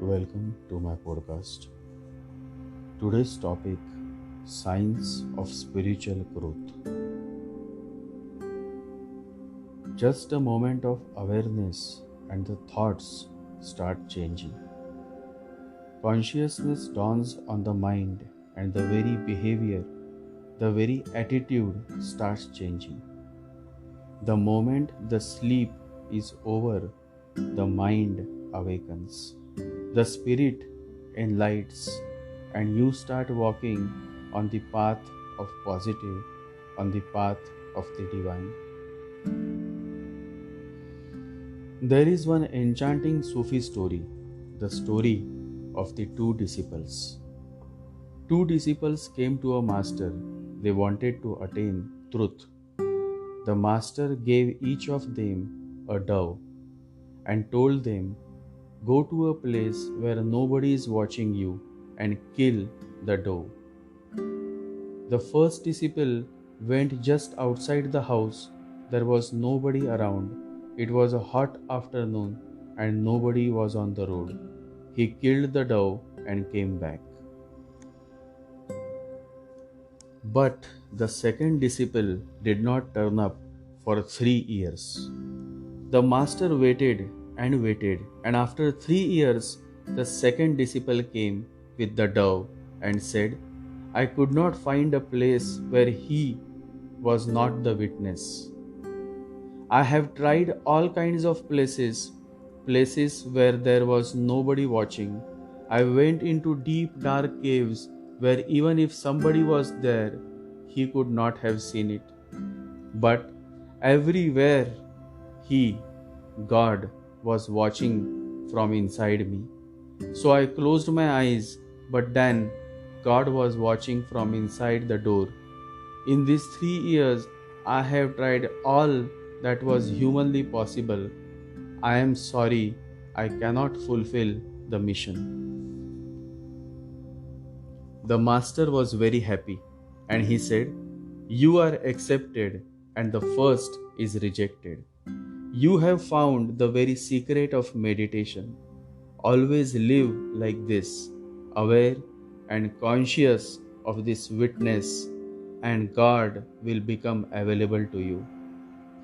Welcome to my podcast. Today's topic: Signs of Spiritual Growth. Just a moment of awareness, and the thoughts start changing. Consciousness dawns on the mind, and the very behavior, the very attitude starts changing. The moment the sleep is over, the mind awakens. The spirit enlightens, and you start walking on the path of positive, on the path of the divine. There is one enchanting Sufi story, the story of the two disciples. Two disciples came to a master. They wanted to attain truth. The master gave each of them a dove and told them, "Go to a place where nobody is watching you and kill the dove." The first disciple went just outside the house. There was nobody around. It was a hot afternoon and nobody was on the road. He killed the dove and came back. But the second disciple did not turn up for 3 years. The master waited, and after 3 years, the second disciple came with the dove and said, "I could not find a place where he was not the witness. I have tried all kinds of places, places where there was nobody watching. I went into deep dark caves where even if somebody was there, he could not have seen it. But everywhere he, God, was watching from inside me. So I closed my eyes, but then God was watching from inside the door. In these 3 years, I have tried all that was humanly possible. I am sorry, I cannot fulfill the mission." The master was very happy, and he said, "You are accepted, and the first is rejected. You have found the very secret of meditation. Always live like this, aware and conscious of this witness, and God will become available to you.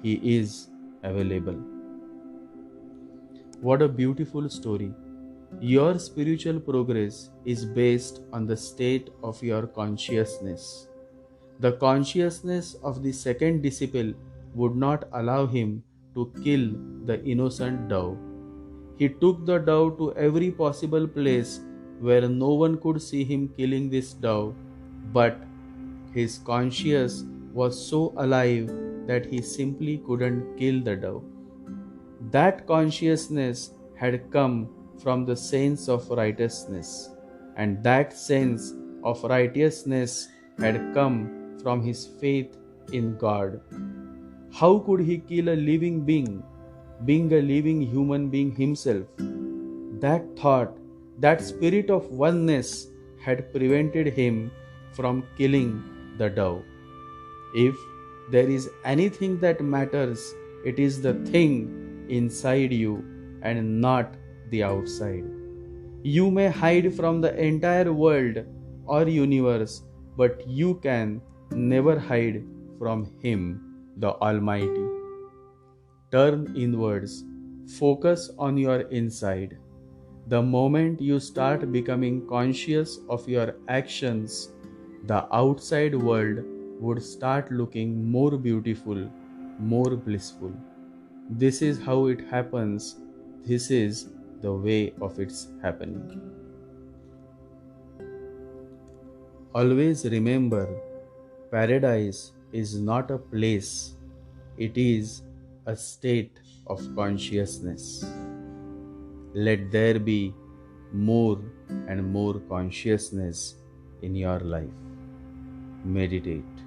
He is available." What a beautiful story. Your spiritual progress is based on the state of your consciousness. The consciousness of the second disciple would not allow him to kill the innocent dove. He took the dove to every possible place where no one could see him killing this dove, but his conscience was so alive that he simply couldn't kill the dove. That consciousness had come from the sense of righteousness, and that sense of righteousness had come from his faith in God. How could he kill a living being a living human being himself? That thought, that spirit of oneness had prevented him from killing the dove. If there is anything that matters, it is the thing inside you and not the outside. You may hide from the entire world or universe, but you can never hide from Him, the Almighty. Turn inwards, focus on your inside. The moment you start becoming conscious of your actions, the outside world would start looking more beautiful, more blissful. This is how it happens. This is the way of its happening. Always remember, paradise is not a place, it is a state of consciousness. Let there be more and more consciousness in your life. Meditate.